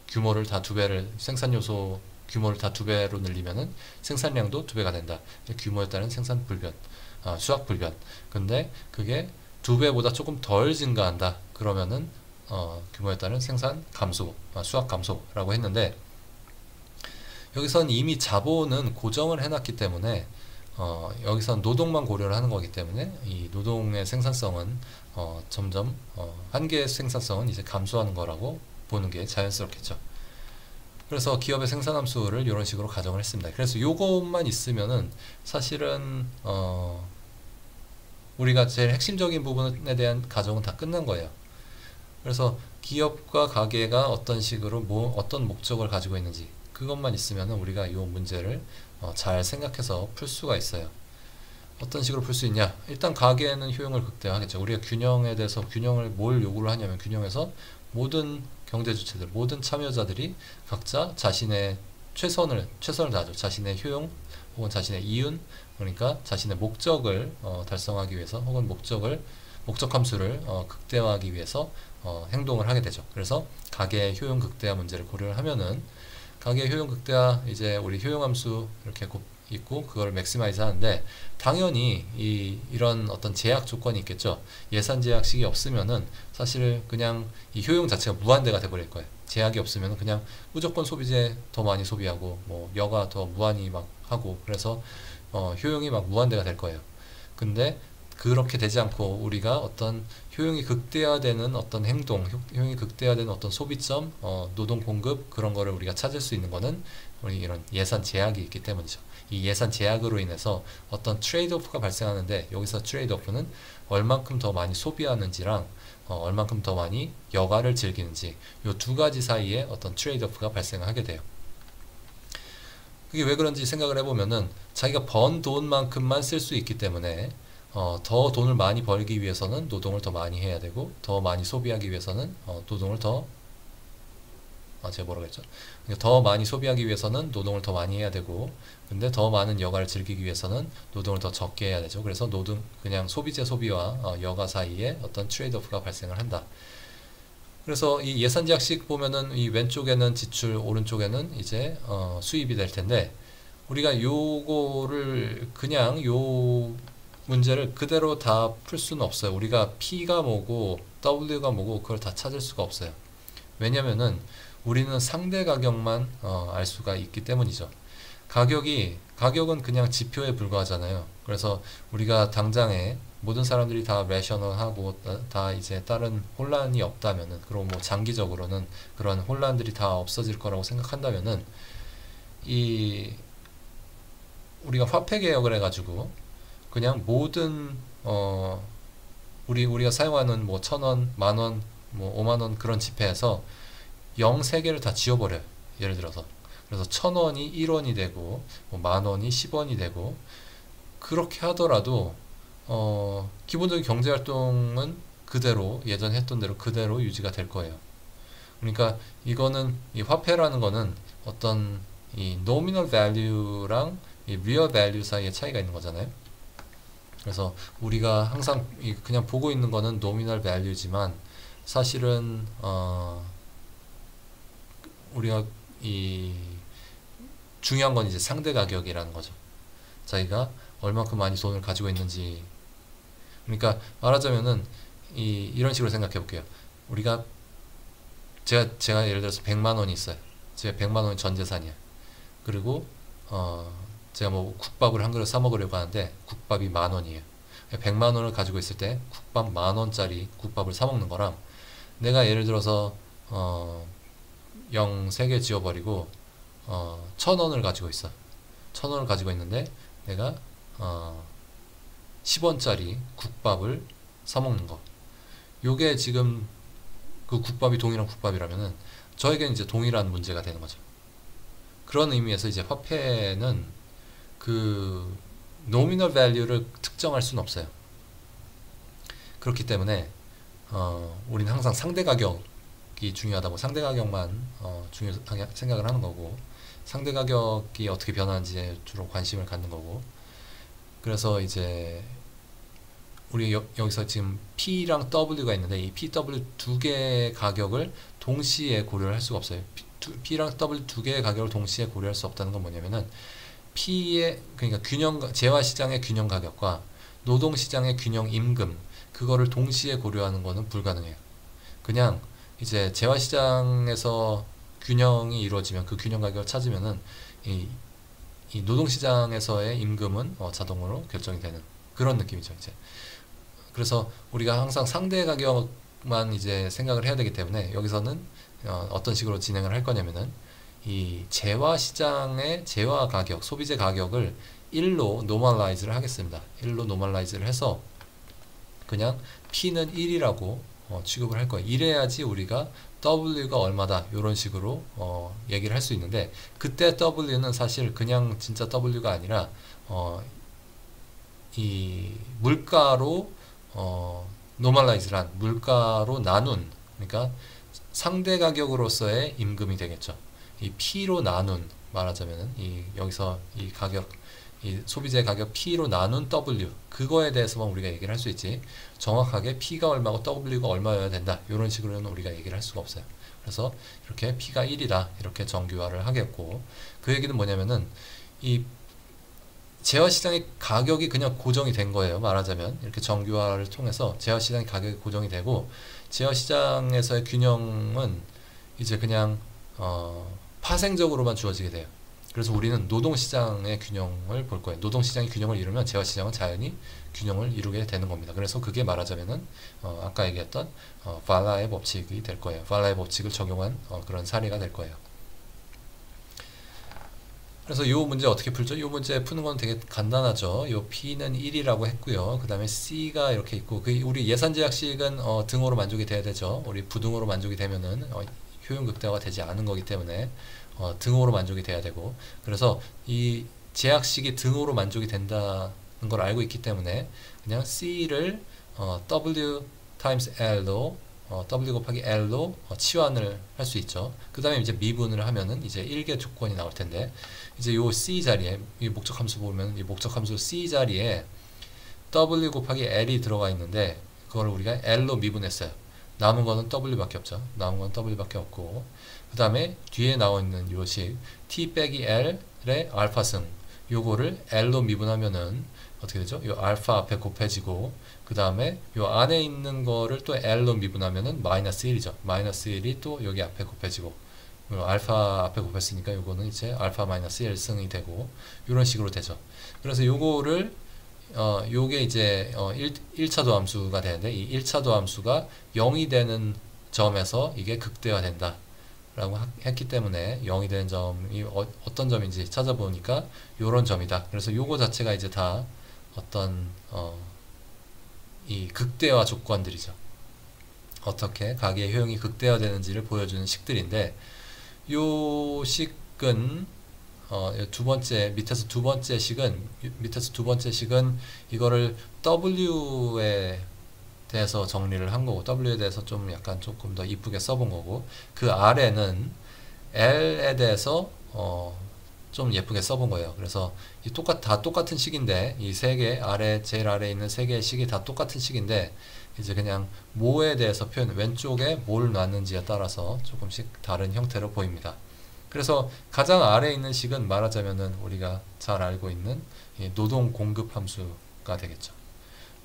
규모를 다 2배를 생산 요소 규모를 다 2배로 늘리면은 생산량도 2배가 된다. 규모에 따른 생산 불변, 수학 불변. 근데 그게 2배보다 조금 덜 증가한다. 그러면은 규모에 따른 생산 감소, 수학 감소라고 했는데 여기선 이미 자본은 고정을 해놨기 때문에 여기선 노동만 고려를 하는 거기 때문에 이 노동의 생산성은 점점 한계의 생산성은 이제 감소하는 거라고 보는 게 자연스럽겠죠. 그래서 기업의 생산함수를 이런 식으로 가정을 했습니다. 그래서 요것만 있으면은 사실은 우리가 제일 핵심적인 부분에 대한 가정은 다 끝난 거예요. 그래서 기업과 가게가 어떤 식으로 어떤 목적을 가지고 있는지 그것만 있으면 우리가 이 문제를 잘 생각해서 풀 수가 있어요. 어떤 식으로 풀 수 있냐? 일단 가게는 효용을 극대화하겠죠. 우리가 균형에 대해서 균형을 뭘 요구를 하냐면 균형에서 모든 경제 주체들, 모든 참여자들이 각자 자신의 최선을 다하죠. 자신의 효용 혹은 자신의 이윤, 그러니까 자신의 목적을 달성하기 위해서 혹은 목적 함수를 극대화하기 위해서 행동을 하게 되죠. 그래서 가계의 효용 극대화 문제를 고려를 하면은 가계의 효용 극대화 이제 우리 효용 함수 이렇게 있고 그걸 맥시마이즈 하는데 당연히 이런 어떤 제약 조건이 있겠죠. 예산 제약식이 없으면은 사실 그냥 이 효용 자체가 무한대가 돼버릴 거예요. 제약이 없으면 그냥 무조건 소비재 더 많이 소비하고 뭐 여가 더 무한히 막 하고 그래서 효용이 막 무한대가 될 거예요. 근데 그렇게 되지 않고 우리가 어떤 효용이 극대화되는 어떤 행동, 효용이 극대화되는 어떤 소비점, 노동 공급 그런 거를 우리가 찾을 수 있는 거는 우리 이런 예산 제약이 있기 때문이죠. 이 예산 제약으로 인해서 어떤 트레이드오프가 발생하는데 여기서 트레이드오프는 얼만큼 더 많이 소비하는지랑 얼만큼 더 많이 여가를 즐기는지 이 두 가지 사이에 어떤 트레이드오프가 발생하게 돼요. 그게 왜 그런지 생각을 해보면은 자기가 번 돈만큼만 쓸 수 있기 때문에 더 돈을 많이 벌기 위해서는 노동을 더 많이 해야 되고 더 많이 소비하기 위해서는 노동을 제가 뭐라고 했죠? 그러니까 더 많이 소비하기 위해서는 노동을 더 많이 해야 되고 근데 더 많은 여가를 즐기기 위해서는 노동을 더 적게 해야 되죠. 그래서 그냥 소비재 소비와 여가 사이에 어떤 트레이드오프가 발생을 한다. 그래서 이 예산 제약식 보면은 이 왼쪽에는 지출, 오른쪽에는 이제 수입이 될 텐데 우리가 요거를 그냥 요 문제를 그대로 다 풀 수는 없어요. 우리가 P가 뭐고 W가 뭐고 그걸 다 찾을 수가 없어요. 왜냐면은 우리는 상대 가격만 알 수가 있기 때문이죠. 가격은 그냥 지표에 불과하잖아요. 그래서 우리가 당장에 모든 사람들이 다 레셔널하고 다 이제 다른 혼란이 없다면은 그리고 뭐 장기적으로는 그런 혼란들이 다 없어질 거라고 생각한다면은 우리가 화폐 개혁을 해가지고 그냥 모든 우리가 사용하는 뭐 1,000원, 만원, 뭐 5만원 그런 지폐에서 0 3개를 다 지워버려요. 예를 들어서 그래서 1,000원이 1원이 되고 뭐 만원이 10원이 되고 그렇게 하더라도 기본적인 경제활동은 그대로 예전 했던 대로 그대로 유지가 될 거예요. 그러니까 이거는 이 화폐라는 거는 어떤 이 nominal value랑 이 real value 사이에 차이가 있는 거잖아요. 그래서 우리가 항상 그냥 보고 있는 거는 nominal value지만 사실은 우리가 중요한 건 이제 상대 가격이라는 거죠. 자기가 얼마큼 많이 돈을 가지고 있는지. 그러니까 말하자면은 이런 식으로 생각해 볼게요. 제가 예를 들어서 100만 원이 있어요. 제가 100만 원이 전 재산이야. 그리고 제가 뭐 국밥을 한 그릇 사 먹으려고 하는데 국밥이 10,000원이에요. 100만 원을 가지고 있을 때 국밥 10,000원짜리 국밥을 사 먹는 거랑 내가 예를 들어서 0 3개 지워버리고 1,000원을 가지고 있어. 1,000원을 가지고 있는데 내가 10원짜리 국밥을 사 먹는 거. 요게 지금 그 국밥이 동일한 국밥이라면은 저에게는 이제 동일한 문제가 되는 거죠. 그런 의미에서 이제 화폐는 그 nominal value를 특정할 수는 없어요. 그렇기 때문에 우리는 항상 상대 가격이 중요하다고 상대 가격만 중요하게 생각을 하는 거고 상대 가격이 어떻게 변하는지에 주로 관심을 갖는 거고 그래서 이제 우리 여기서 지금 P랑 W가 있는데 이 P, W 두 개의 가격을 동시에 고려를 할 수가 없어요. P랑 W 두 개의 가격을 동시에 고려할 수 없다는 건 뭐냐면은 그러니까 재화 시장의 균형 가격과 노동 시장의 균형 임금 그거를 동시에 고려하는 거는 불가능해요. 그냥 이제 재화 시장에서 균형이 이루어지면 그 균형 가격을 찾으면은 이, 이 노동시장에서의 임금은 자동으로 결정이 되는 그런 느낌이죠. 이제 그래서 우리가 항상 상대 가격만 이제 생각을 해야 되기 때문에 여기서는 어떤 식으로 진행을 할 거냐면은 이 재화 시장의 재화 가격, 소비재 가격을 1로 노멀라이즈를 하겠습니다. 1로 노멀라이즈를 해서 그냥 P는 1이라고 취급을 할 거예요. 이래야지 우리가 W가 얼마다 이런 식으로 얘기를 할 수 있는데, 그때 W는 사실 그냥 진짜 W가 아니라 이 물가로 노멀라이즈란 물가로 나눈, 그러니까 상대 가격으로서의 임금이 되겠죠. 이 P로 나눈, 말하자면은 이 여기서 이 가격, 이 소비재 가격 P로 나눈 W, 그거에 대해서만 우리가 얘기를 할 수 있지, 정확하게 P가 얼마고 W가 얼마여야 된다 이런 식으로는 우리가 얘기를 할 수가 없어요. 그래서 이렇게 P가 1이다 이렇게 정규화를 하겠고, 그 얘기는 뭐냐면은 이 재화시장의 가격이 그냥 고정이 된 거예요. 말하자면 이렇게 정규화를 통해서 재화시장의 가격이 고정이 되고, 재화시장에서의 균형은 이제 그냥 파생적으로만 주어지게 돼요. 그래서 우리는 노동시장의 균형을 볼 거예요. 노동시장이 균형을 이루면 재화시장은 자연히 균형을 이루게 되는 겁니다. 그래서 그게 말하자면은 아까 얘기했던 발라의 법칙이 될 거예요. 발라의 법칙을 적용한 그런 사례가 될 거예요. 그래서 이 문제 어떻게 풀죠? 이 문제 푸는 건 되게 간단하죠. 이 P는 1이라고 했고요. 그 다음에 C가 이렇게 있고, 우리 예산제약식은 등호로 만족이 돼야 되죠. 우리 부등호로 만족이 되면은 효용 극대화가 되지 않은 거기 때문에 등호로 만족이 돼야 되고, 그래서 이 제약식이 등호로 만족이 된다는 걸 알고 있기 때문에 그냥 C를 W times L로 W 곱하기 L로 치환을 할 수 있죠. 그 다음에 이제 미분을 하면은 이제 1개 조건이 나올 텐데, 이제 요 C 자리에, 이 목적 함수 보면 이 목적 함수 C 자리에 W 곱하기 L이 들어가 있는데, 그걸 우리가 L로 미분했어요. 남은 거는 W밖에 없죠. 남은 건 W밖에 없고, 그 다음에 뒤에 나와 있는 요 식 T 빼기 L의 알파승, 요거를 L로 미분하면은 어떻게 되죠? 요 알파 앞에 곱해지고, 그 다음에 요 안에 있는 거를 또 L로 미분하면은 마이너스 1이죠. 마이너스 1이 또 여기 앞에 곱해지고, 알파 앞에 곱했으니까 요거는 이제 알파 마이너스 1승이 되고, 요런 식으로 되죠. 그래서 요거를 요게 이제 1차도 함수가 되는데, 이 1차도 함수가 0이 되는 점에서 이게 극대화된다 라고 했기 때문에 0이 되는 점이 어떤 점인지 찾아보니까 요런 점이다. 그래서 요거 자체가 이제 다 어떤 이 극대화 조건들이죠. 어떻게 가계의 효용이 극대화되는지를 보여주는 식들인데, 요 식은 두 번째 밑에서 두 번째 식은 이거를 W에 대해서 정리를 한 거고, W에 대해서 좀 약간 조금 더 이쁘게 써본 거고, 그 아래는 L에 대해서 좀 예쁘게 써본 거예요. 그래서 다 똑같은 식인데, 이 세 개 제일 아래에 있는 세 개의 식이 다 똑같은 식인데, 이제 그냥 뭐에 대해서 왼쪽에 뭘 놨는지에 따라서 조금씩 다른 형태로 보입니다. 그래서 가장 아래에 있는 식은 말하자면은 우리가 잘 알고 있는 노동 공급 함수가 되겠죠.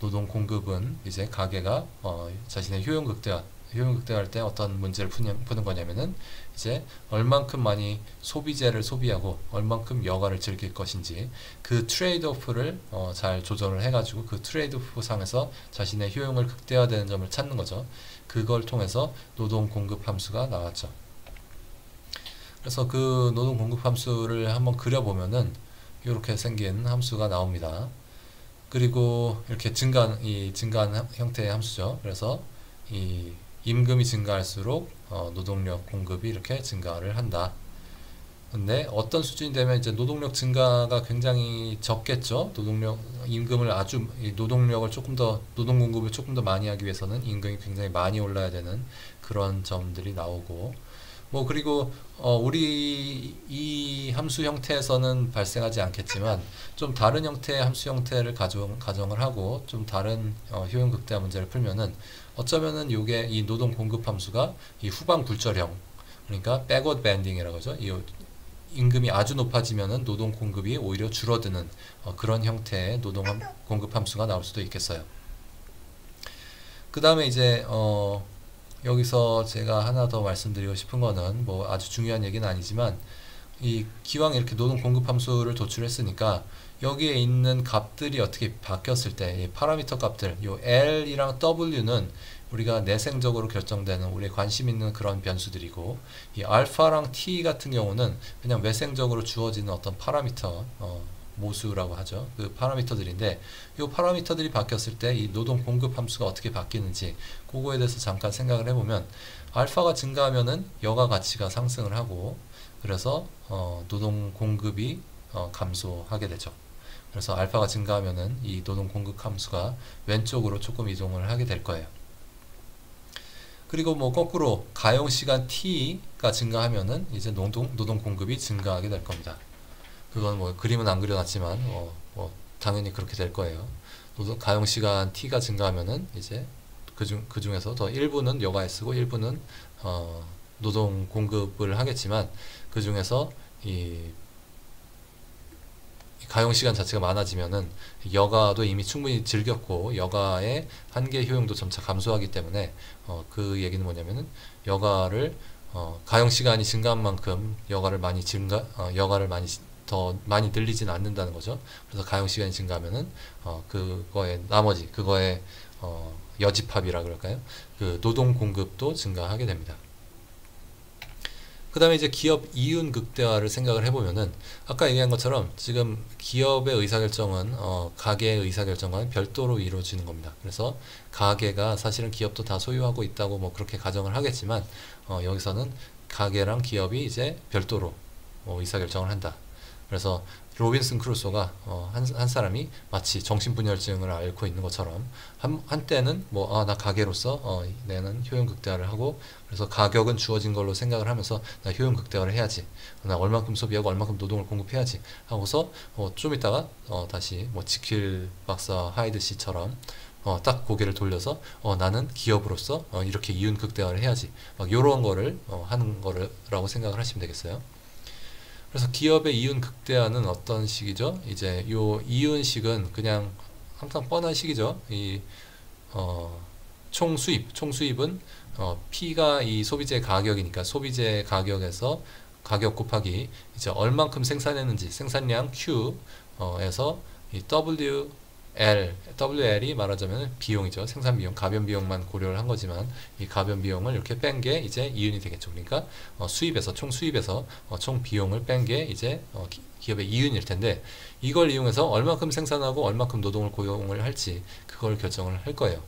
노동 공급은 이제 가게가 자신의 효용 극대화할 때 어떤 문제를 푸는 거냐면은, 이제 얼만큼 많이 소비재를 소비하고 얼만큼 여가를 즐길 것인지, 그 트레이드 오프를 잘 조절을 해가지고 그 트레이드 오프 상에서 자신의 효용을 극대화되는 점을 찾는 거죠. 그걸 통해서 노동 공급 함수가 나왔죠. 그래서 그 노동 공급 함수를 한번 그려보면은 이렇게 생긴 함수가 나옵니다. 그리고 이렇게 증가한 형태의 함수죠. 그래서 이 임금이 증가할수록 노동력 공급이 이렇게 증가를 한다. 근데 어떤 수준이 되면 이제 노동력 증가가 굉장히 적겠죠. 노동력을 조금 더, 노동 공급을 조금 더 많이 하기 위해서는 임금이 굉장히 많이 올라야 되는 그런 점들이 나오고, 그리고 우리 이 함수 형태에서는 발생하지 않겠지만, 좀 다른 형태의 함수 형태를 가정을 하고 좀 다른 효용 극대화 문제를 풀면은, 어쩌면은 요게 이 노동 공급 함수가 이 후방 굴절형, 그러니까 백워드 밴딩이라고 하죠. 이 임금이 아주 높아지면은 노동 공급이 오히려 줄어드는 그런 형태의 노동 공급 함수가 나올 수도 있겠어요. 그 다음에 이제 여기서 제가 하나 더 말씀드리고 싶은 거는 아주 중요한 얘기는 아니지만, 이 기왕 이렇게 노동 공급 함수를 도출했으니까 여기에 있는 값들이 어떻게 바뀌었을 때 이 파라미터 값들, 요 L이랑 W는 우리가 내생적으로 결정되는 우리 관심 있는 그런 변수들이고, 이 알파랑 T 같은 경우는 그냥 외생적으로 주어지는 어떤 파라미터, 모수라고 하죠. 그 파라미터들인데, 이 파라미터들이 바뀌었을 때 이 노동 공급 함수가 어떻게 바뀌는지 그거에 대해서 잠깐 생각을 해보면, 알파가 증가하면은 여가 가치가 상승을 하고, 그래서 노동 공급이 감소하게 되죠. 그래서 알파가 증가하면은 이 노동 공급 함수가 왼쪽으로 조금 이동을 하게 될 거예요. 그리고 뭐 거꾸로 가용 시간 T가 증가하면은 이제 노동 공급이 증가하게 될 겁니다. 그건 뭐 그림은 안 그려놨지만 뭐 당연히 그렇게 될 거예요. 가용 시간 T가 증가하면은 이제 그 중에서 더 일부는 여가에 쓰고 일부는 노동 공급을 하겠지만, 그 중에서 이 가용 시간 자체가 많아지면은 여가도 이미 충분히 즐겼고 여가의 한계 효용도 점차 감소하기 때문에 그 얘기는 뭐냐면은 여가를 가용 시간이 증가한 만큼 여가를 많이 더 많이 늘리진 않는다는 거죠. 그래서 가용 시간이 증가하면은 그거의 나머지 그거의 여집합이라 그럴까요? 그 노동 공급도 증가하게 됩니다. 그 다음에 이제 기업 이윤 극대화를 생각을 해보면은 아까 얘기한 것처럼 지금 기업의 의사결정은 가계의 의사결정과는 별도로 이루어지는 겁니다. 그래서 가계가 사실은 기업도 다 소유하고 있다고 뭐 그렇게 가정을 하겠지만 여기서는 가계랑 기업이 이제 별도로 의사결정을 한다. 그래서 로빈슨 크루소가 한 사람이 마치 정신분열증을 앓고 있는 것처럼 한때는 나 가계로서 내는 효용 극대화를 하고, 그래서 가격은 주어진 걸로 생각을 하면서 나 효용 극대화를 해야지, 나 얼만큼 소비하고 얼만큼 노동을 공급해야지 하고서 좀 있다가 다시 뭐 지킬 박사 하이드 씨처럼 딱 고개를 돌려서 나는 기업으로서 이렇게 이윤 극대화를 해야지, 막 요런 거를 하는 거라고 생각을 하시면 되겠어요. 그래서 기업의 이윤 극대화는 어떤 식이죠? 이제 요 이윤식은 그냥 항상 뻔한 식이죠. 이 총수입은 P가 이 소비재 가격이니까 소비재 가격에서 가격 곱하기 이제 얼만큼 생산했는지 생산량 Q에서 이 WL이 말하자면 비용이죠. 생산 비용, 가변 비용만 고려를 한 거지만 이 가변 비용을 이렇게 뺀 게 이제 이윤이 되겠죠. 그러니까 총 수입에서 총 비용을 뺀 게 이제 기업의 이윤일 텐데, 이걸 이용해서 얼만큼 생산하고 얼만큼 노동을 고용을 할지 그걸 결정을 할 거예요.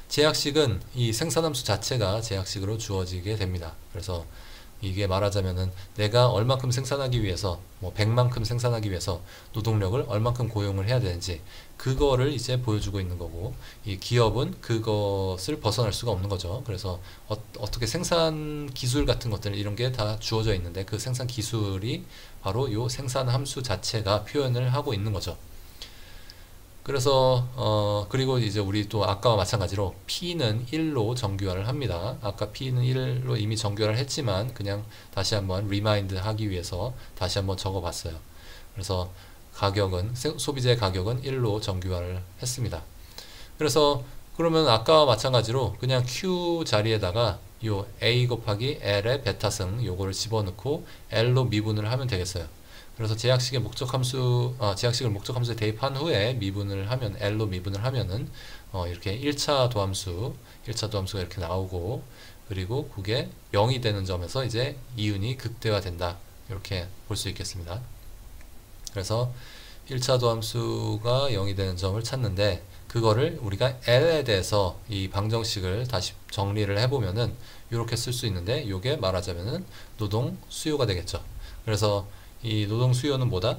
제약식은 이 생산함수 자체가 제약식으로 주어지게 됩니다. 그래서 이게 말하자면은 내가 얼만큼 생산하기 위해서, 뭐 100만큼 생산하기 위해서 노동력을 얼만큼 고용을 해야 되는지 그거를 이제 보여주고 있는 거고, 이 기업은 그것을 벗어날 수가 없는 거죠. 그래서 어떻게 생산 기술 같은 것들 이런 게 다 주어져 있는데 그 생산 기술이 바로 요 생산 함수 자체가 표현을 하고 있는 거죠. 그래서 그리고 이제 우리 또 아까와 마찬가지로 P는 1로 정규화를 합니다. 아까 P는 1로 이미 정규화를 했지만 그냥 다시 한번 리마인드 하기 위해서 다시 한번 적어 봤어요. 그래서 가격은 소비재 가격은 1로 정규화를 했습니다. 그래서 그러면 아까와 마찬가지로 그냥 Q 자리에다가 요 A 곱하기 L의 베타승 요거를 집어넣고 L로 미분을 하면 되겠어요. 그래서 제약식의 제약식을 목적 함수에 대입한 후에 미분을 하면, L로 미분을 하면은, 이렇게 1차 도함수가 이렇게 나오고, 그리고 그게 0이 되는 점에서 이제 이윤이 극대화된다. 이렇게 볼 수 있겠습니다. 그래서 1차 도함수가 0이 되는 점을 찾는데, 그거를 우리가 L에 대해서 이 방정식을 다시 정리를 해보면은, 이렇게 쓸 수 있는데, 이게 말하자면은 노동 수요가 되겠죠. 그래서 이 노동 수요는 뭐다?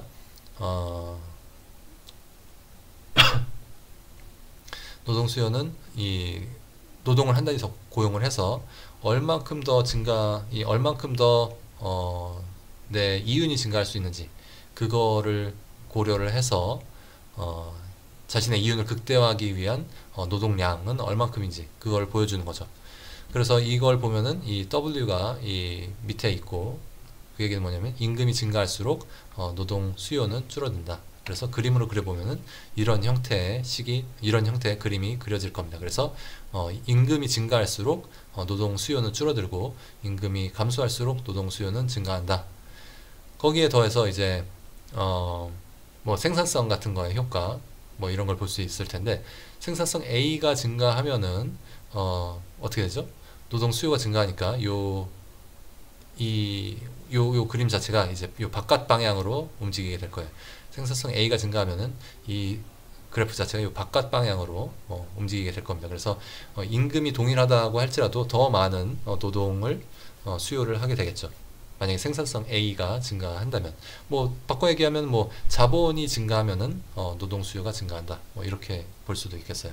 노동 수요는 이 노동을 한 단위 더 고용을 해서 얼만큼 더 내 이윤이 증가할 수 있는지 그거를 고려를 해서 자신의 이윤을 극대화하기 위한 노동량은 얼만큼인지 그걸 보여주는 거죠. 그래서 이걸 보면은 이 W가 이 밑에 있고, 그 얘기는 뭐냐면 임금이 증가할수록 노동 수요는 줄어든다. 그래서 그림으로 그려보면은 이런 형태의 그림이 그려질 겁니다. 그래서 임금이 증가할수록 노동 수요는 줄어들고 임금이 감소할수록 노동 수요는 증가한다. 거기에 더해서 이제 뭐 생산성 같은 거의 효과 뭐 이런 걸 볼 수 있을 텐데, 생산성 A가 증가하면은 어떻게 되죠? 노동 수요가 증가하니까 요 그림 자체가 이제 요 바깥 방향으로 움직이게 될 거예요. 생산성 A가 증가하면은 이 그래프 자체가 요 바깥 방향으로 움직이게 될 겁니다. 그래서 임금이 동일하다고 할지라도 더 많은 노동을 수요를 하게 되겠죠. 만약에 생산성 A가 증가한다면, 뭐 바꿔 얘기하면 뭐 자본이 증가하면은 노동 수요가 증가한다. 뭐 이렇게 볼 수도 있겠어요.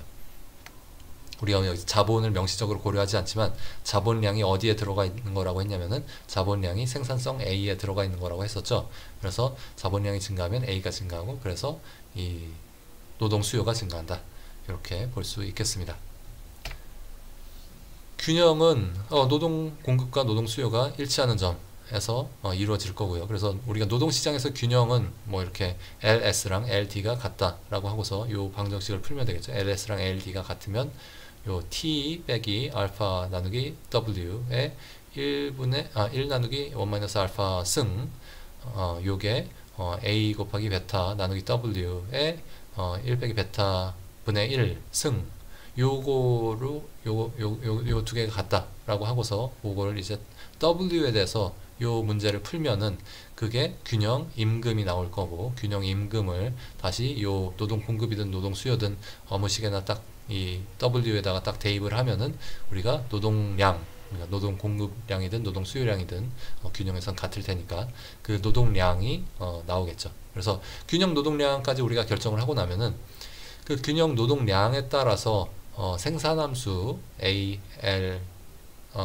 우리가 여기 자본을 명시적으로 고려하지 않지만 자본량이 어디에 들어가 있는 거라고 했냐면은 자본량이 생산성 A에 들어가 있는 거라고 했었죠. 그래서 자본량이 증가하면 A가 증가하고, 그래서 이 노동 수요가 증가한다. 이렇게 볼 수 있겠습니다. 균형은 노동 공급과 노동 수요가 일치하는 점에서 이루어질 거고요. 그래서 우리가 노동시장에서 균형은 뭐 이렇게 LS랑 LD가 같다라고 하고서 요 방정식을 풀면 되겠죠. LS랑 LD가 같으면 요 T 빼기 알파 나누기 W에 1 나누기 1 알파 승 요게 A 곱하기 베타 나누기 W에 1 빼기 베타 분의 1 승, 요거로 요 두 개가 같다라고 하고서 그거를 이제 W에 대해서 요 문제를 풀면은 그게 균형 임금이 나올 거고, 균형 임금을 다시 요 노동 공급이든 노동 수요든 어느 식에나 딱 이 W에다가 딱 대입을 하면은 우리가 노동량, 그러니까 노동 공급량이든 노동 수요량이든 균형에선 같을 테니까 그 노동량이 나오겠죠. 그래서 균형 노동량까지 우리가 결정을 하고 나면은 그 균형 노동량에 따라서 생산함수 A, L,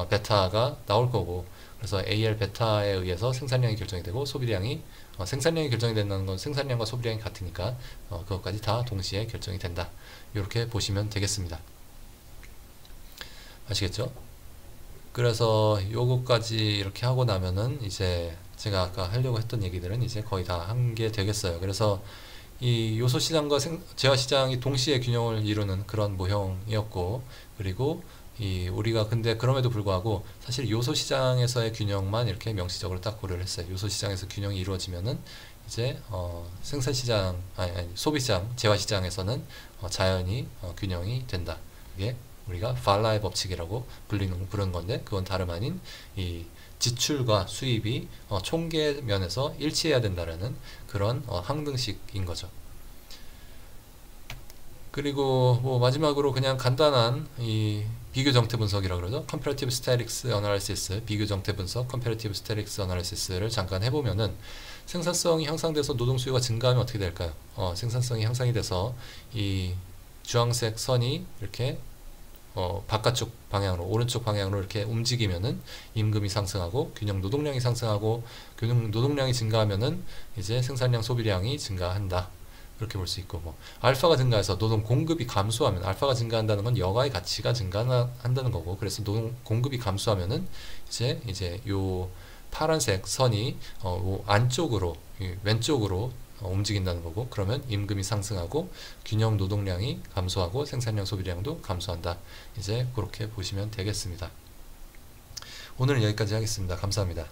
베타가 나올 거고, 그래서 AL 베타에 의해서 생산량이 결정이 되고 소비량이 생산량이 결정이 된다는 건 생산량과 소비량이 같으니까 그것까지 다 동시에 결정이 된다. 이렇게 보시면 되겠습니다. 아시겠죠? 그래서 요거까지 이렇게 하고 나면은 이제 제가 아까 하려고 했던 얘기들은 이제 거의 다 한 게 되겠어요. 그래서 이 요소시장과 재화시장이 동시에 균형을 이루는 그런 모형이었고, 그리고 우리가 근데 그럼에도 불구하고 사실 요소시장에서의 균형만 이렇게 명시적으로 딱 고려를 했어요. 요소시장에서 균형이 이루어지면은 이제 생산시장, 아니 소비시장, 재화시장에서는 자연히 균형이 된다. 이게 우리가 팔라의 법칙이라고 부르는 건데, 그건 다름 아닌 이 지출과 수입이 총계 면에서 일치해야 된다라는 그런 항등식인 거죠. 그리고 뭐 마지막으로 그냥 간단한 이 비교 정태 분석이라고 그러죠. Comparative Statics Analysis, 비교 정태 분석, Comparative Statics Analysis를 잠깐 해보면은 생산성이 향상돼서 노동 수요가 증가하면 어떻게 될까요? 생산성이 향상이 돼서 이 주황색 선이 이렇게 바깥쪽 방향으로, 오른쪽 방향으로 이렇게 움직이면은 임금이 상승하고 균형 노동량이 상승하고, 균형 노동량이 증가하면은 이제 생산량 소비량이 증가한다. 그렇게 볼 수 있고, 뭐 알파가 증가해서 노동 공급이 감소하면, 알파가 증가한다는 건 여가의 가치가 증가한다는 거고, 그래서 노동 공급이 감소하면은 이제 요 파란색 선이 안쪽으로, 왼쪽으로 움직인다는 거고, 그러면 임금이 상승하고 균형 노동량이 감소하고 생산량 소비량도 감소한다. 이제 그렇게 보시면 되겠습니다. 오늘은 여기까지 하겠습니다. 감사합니다.